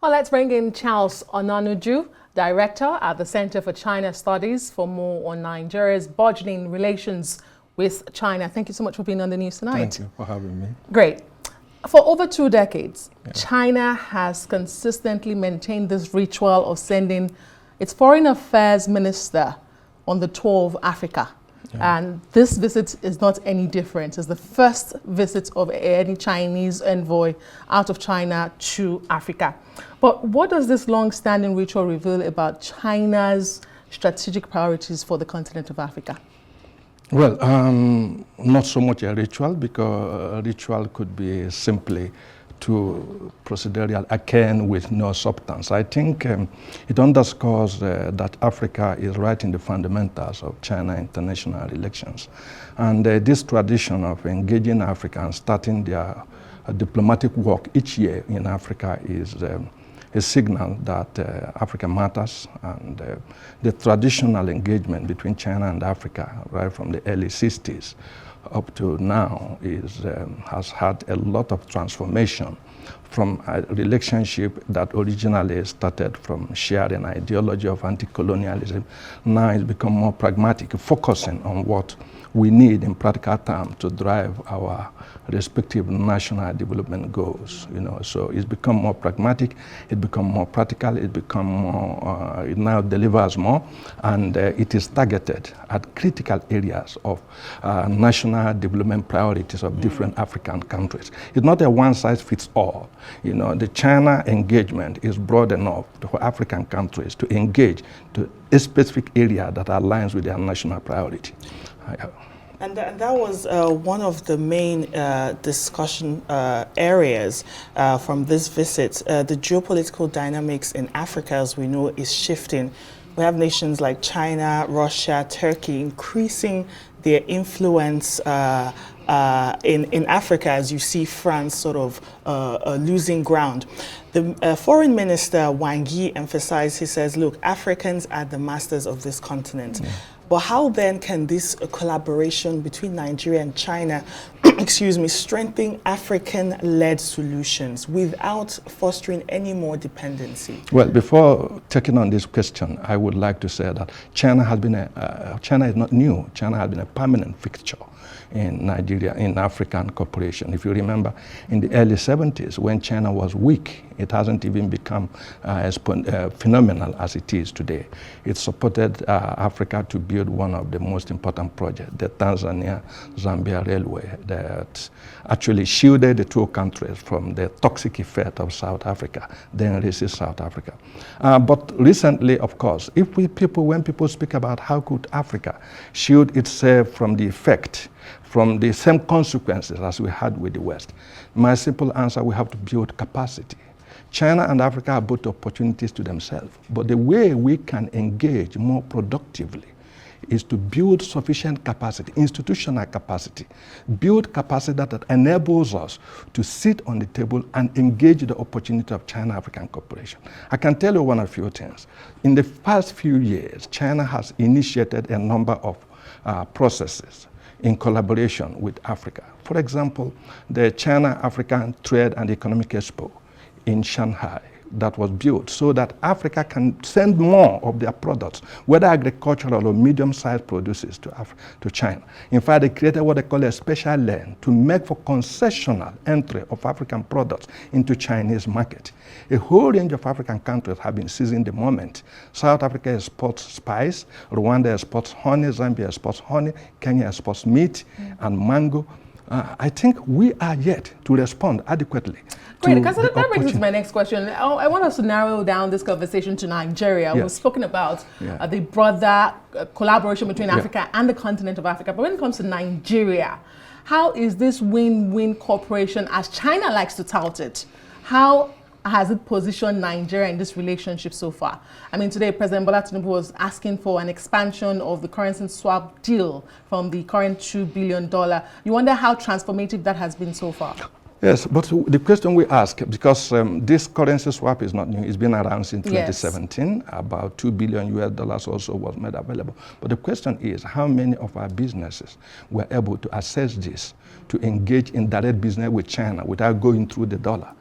Well, let's bring in Charles Onunaiju, Director at the Center for China Studies, for more on Nigeria's burgeoning relations with China. Thank you so much for being on the news tonight. Thank you for having me. Great. For over 2 decades, China has consistently maintained this ritual of sending its foreign affairs minister on the tour of Africa. And this visit is not any different. It's the first visit of any Chinese envoy out of China to Africa. But what does this long-standing ritual reveal about China's strategic priorities for the continent of Africa? Well, not so much a ritual, because a ritual could be simply to procedural akin with no substance. I think it underscores that Africa is right in the fundamentals of China international relations. And this tradition of engaging Africa and starting their diplomatic work each year in Africa is a signal that Africa matters, and the traditional engagement between China and Africa right from the early 60s up to now has had a lot of transformation from a relationship that originally started from sharing ideology of anti-colonialism. Now it's become more pragmatic, focusing on what we need in practical terms to drive our respective national development goals. So it's become more pragmatic, it become more practical, it become more, it now delivers more, and it is targeted at critical areas of national development priorities of different African countries. It's not a one-size-fits-all. The China engagement is broad enough for African countries to engage to a specific area that aligns with their national priority. And that was one of the main discussion areas from this visit. The geopolitical dynamics in Africa, as we know, is shifting. We have nations like China, Russia, Turkey increasing their influence in Africa, as you see France sort of losing ground. The foreign minister, Wang Yi, emphasized, he says, look, Africans are the masters of this continent. But how then can this collaboration between Nigeria and China, excuse me, strengthen African-led solutions without fostering any more dependency? Well, before taking on this question, I would like to say that China is not new. China has been a permanent fixture in Nigeria, in African cooperation. If you remember, in the early 70s, when China was weak, it hasn't even become as phenomenal as it is today. It supported Africa to build one of the most important projects, the Tanzania-Zambia Railway, that actually shielded the two countries from the toxic effect of South Africa, then racist South Africa. But recently, of course, when people speak about how could Africa shield itself from the effect, from the same consequences as we had with the West, my simple answer, we have to build capacity. China and Africa have both opportunities to themselves, but the way we can engage more productively is to build sufficient capacity, institutional capacity, build capacity that enables us to sit on the table and engage the opportunity of China-African cooperation. I can tell you one of a few things. In the past few years, China has initiated a number of processes in collaboration with Africa. For example, the China-African Trade and Economic Expo in Shanghai that was built so that Africa can send more of their products, whether agricultural or medium-sized produces, to China. In fact, they created what they call a special lane to make for concessional entry of African products into Chinese market. A whole range of African countries have been seizing the moment. South Africa exports spice, Rwanda exports honey, Zambia exports honey, Kenya exports meat and mango. I think we are yet to respond adequately. Great, because that brings me to my next question. I want us to narrow down this conversation to Nigeria. We've spoken about the broader collaboration between Africa and the continent of Africa. But when it comes to Nigeria, how is this win-win cooperation, as China likes to tout it? How has it positioned Nigeria in this relationship so far? I mean, today President Bola Tinubu was asking for an expansion of the currency swap deal from the current $2 billion. You wonder how transformative that has been so far? Yes, but the question we ask, because this currency swap is not new, it's been around since 2017, about $2 billion also was made available. But the question is, how many of our businesses were able to access this, to engage in direct business with China without going through the dollar?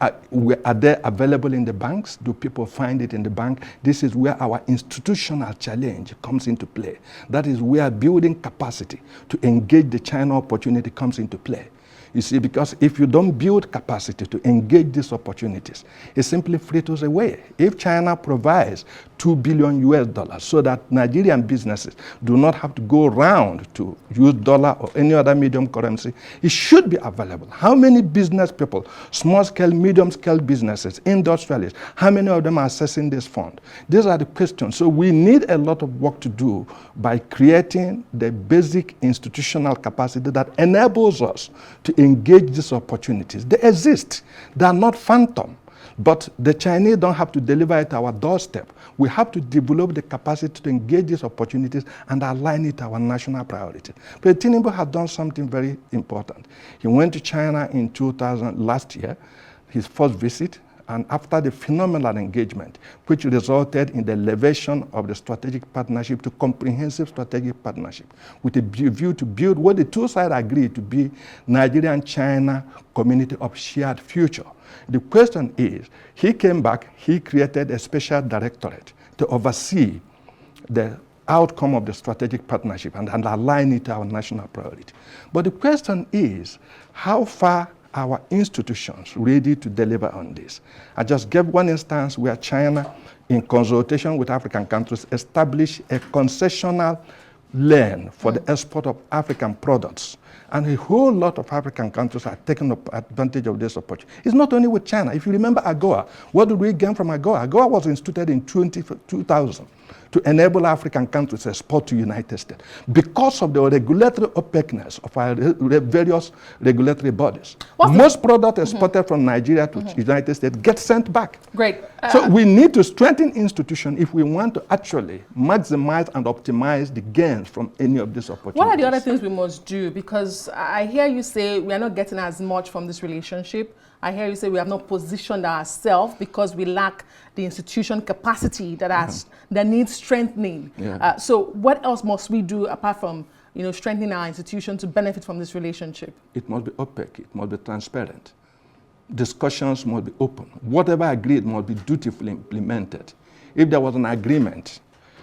Are they available in the banks? Do people find it in the bank? This is where our institutional challenge comes into play. That is where building capacity to engage the China opportunity comes into play. You see, because if you don't build capacity to engage these opportunities, it simply fritters away. If China provides $2 billion US so that Nigerian businesses do not have to go around to use dollar or any other medium currency, it should be available. How many business people, small scale, medium scale businesses, industrialists, how many of them are accessing this fund? These are the questions. So we need a lot of work to do by creating the basic institutional capacity that enables us to engage these opportunities. They exist. They are not phantom. But the Chinese don't have to deliver it at our doorstep. We have to develop the capacity to engage these opportunities and align it to our national priorities. But Tinubu has done something very important. He went to China in 2000, last year, his first visit, and after the phenomenal engagement, which resulted in the elevation of the strategic partnership to comprehensive strategic partnership, with a view to build what the two sides agreed to be Nigeria and China community of shared future. The question is, he came back, he created a special directorate to oversee the outcome of the strategic partnership and align it to our national priority. But the question is, how far our institutions ready to deliver on this? I just gave one instance where China, in consultation with African countries, established a concessional lane for the export of African products. And a whole lot of African countries are taking advantage of this opportunity. It's not only with China. If you remember AGOA, what did we gain from AGOA? AGOA was instituted in 2000 to enable African countries to export to the United States because of the regulatory opaqueness of our various regulatory bodies. Most products exported from Nigeria to the United States get sent back. Great. So we need to strengthen institutions if we want to actually maximize and optimize the gains from any of these opportunities. What are the other things we must do? Because I hear you say we are not getting as much from this relationship. I hear you say we have not positioned ourselves because we lack the institution capacity that needs strengthening. So what else must we do apart from strengthening our institution to benefit from this relationship? It must be opaque. It must be transparent. Discussions must be open. Whatever agreed must be dutifully implemented. If there was an agreement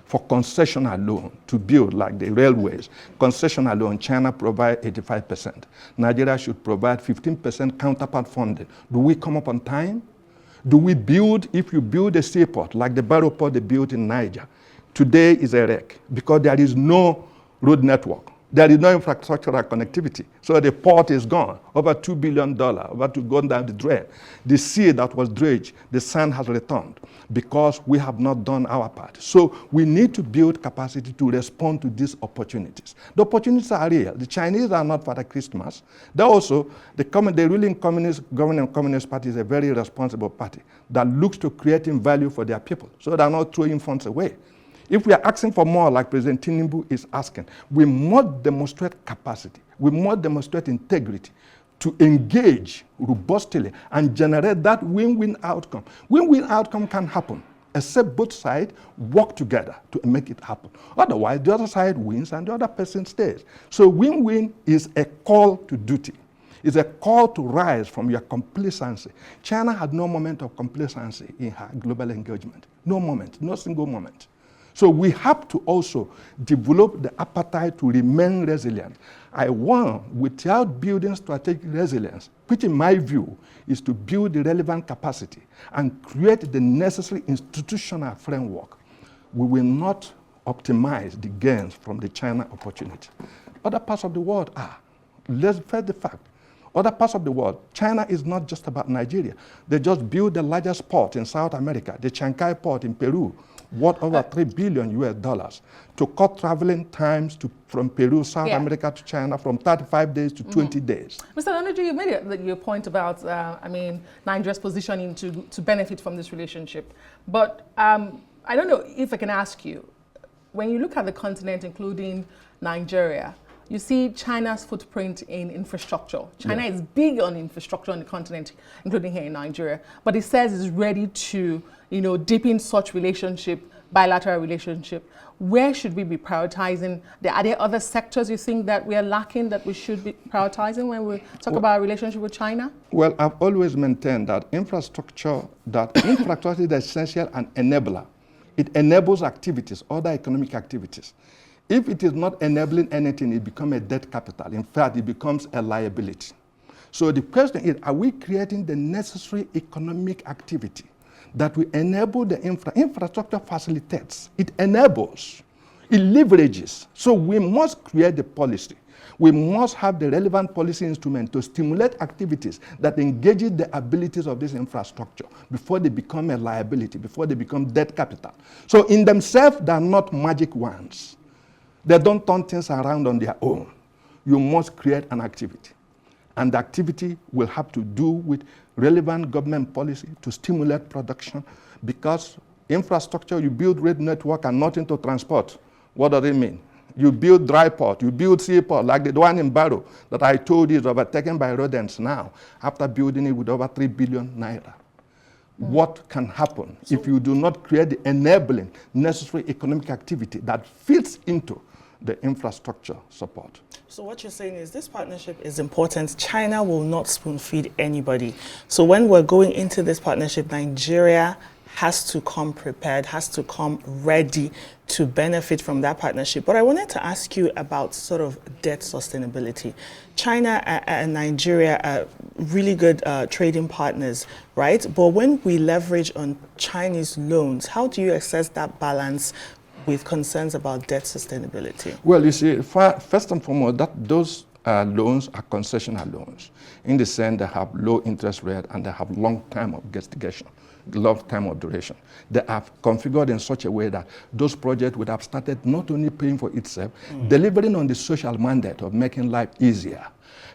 for concessional loan to build, like the railways, concessional loan, China provide 85%. Nigeria should provide 15% counterpart funding. Do we come up on time? Do we build, if you build a seaport, like the Barrow Port they built in Niger, today is a wreck because there is no road network. There is no infrastructural connectivity. So the port is gone, over $2 billion, about to go down the drain. The sea that was dredged, the sand has returned because we have not done our part. So we need to build capacity to respond to these opportunities. The opportunities are real. The Chinese are not Father Christmas. They also, the ruling governing Communist Party is a very responsible party that looks to creating value for their people. So they're not throwing funds away. If we are asking for more, like President Tinubu is asking, we must demonstrate capacity. We must demonstrate integrity to engage robustly and generate that win-win outcome. Win-win outcome can happen, except both sides work together to make it happen. Otherwise, the other side wins and the other person stays. So win-win is a call to duty. It's a call to rise from your complacency. China had no moment of complacency in her global engagement. No moment, no single moment. So we have to also develop the appetite to remain resilient. I want, without building strategic resilience, which in my view is to build the relevant capacity and create the necessary institutional framework, we will not optimize the gains from the China opportunity. Other parts of the world are. Let's face the fact. Other parts of the world, China is not just about Nigeria. They just built the largest port in South America, the Chancay port in Peru, worth over $3 billion US, to cut traveling times from Peru, South America to China from 35 days to 20 days. Mr. Onunaiju, you made your point about, Nigeria's positioning to benefit from this relationship. But I don't know if I can ask you, when you look at the continent, including Nigeria, you see China's footprint in infrastructure. China is big on infrastructure on the continent, including here in Nigeria. But it says it's ready to, deepen such relationship bilateral relationship, where should we be prioritizing? Are there other sectors you think that we are lacking that we should be prioritizing when we talk about our relationship with China? Well, I've always maintained that infrastructure is essential and enabler. It enables activities, other economic activities. If it is not enabling anything, it becomes a debt capital. In fact, it becomes a liability. So the question is, are we creating the necessary economic activity that will enable the infrastructure facilitates, it enables, it leverages. So we must create the policy. We must have the relevant policy instrument to stimulate activities that engages the abilities of this infrastructure before they become a liability, before they become debt capital. So in themselves, they are not magic wands. They don't turn things around on their own. You must create an activity. And the activity will have to do with relevant government policy to stimulate production, because infrastructure, you build road network and nothing to transport. What does it mean? You build dry port, you build seaport, like the one in Barrow that I told you is overtaken by rodents now, after building it with over 3 billion naira. What can happen if you do not create the enabling necessary economic activity that fits into the infrastructure support? So what you're saying is this partnership is important. China will not spoon feed anybody. So when we're going into this partnership, Nigeria has to come prepared, has to come ready to benefit from that partnership. But I wanted to ask you about sort of debt sustainability. China and Nigeria are really good trading partners, right? But when we leverage on Chinese loans, how do you assess that balance with concerns about debt sustainability? Well, you see, first and foremost, those loans are concessional loans, in the sense they have low interest rate and they have long time of gestation, long time of duration. They are configured in such a way that those projects would have started not only paying for itself, delivering on the social mandate of making life easier,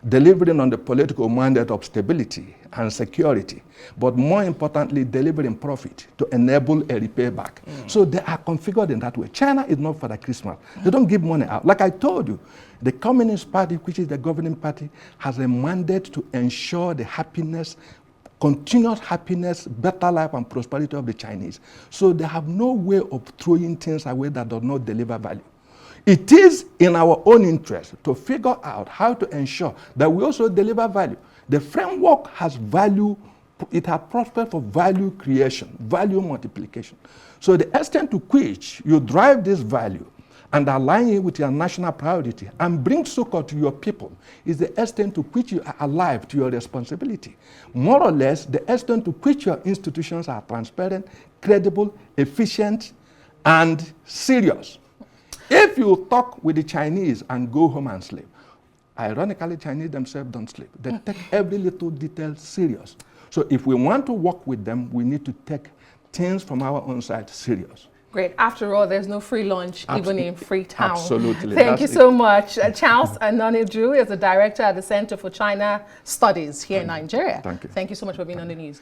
delivering on the political mandate of stability and security, but more importantly, delivering profit to enable a repair back. So they are configured in that way. China is not for the Christmas. They don't give money out. Like I told you, the Communist Party, which is the governing party, has a mandate to ensure the happiness, continuous happiness, better life and prosperity of the Chinese. So they have no way of throwing things away that do not deliver value. It is in our own interest to figure out how to ensure that we also deliver value. The framework has value, it has prospered for value creation, value multiplication. So the extent to which you drive this value and align it with your national priority and bring succor to your people is the extent to which you are alive to your responsibility. More or less, the extent to which your institutions are transparent, credible, efficient, and serious. If you talk with the Chinese and go home and sleep, ironically, Chinese themselves don't sleep. They take every little detail serious. So if we want to work with them, we need to take things from our own side serious. Great. After all, there's no free lunch, even in Freetown. Absolutely. Thank you so much. Charles Onunaiju is the director at the Center for China Studies here in Nigeria. Thank you. Thank you so much for being on the news.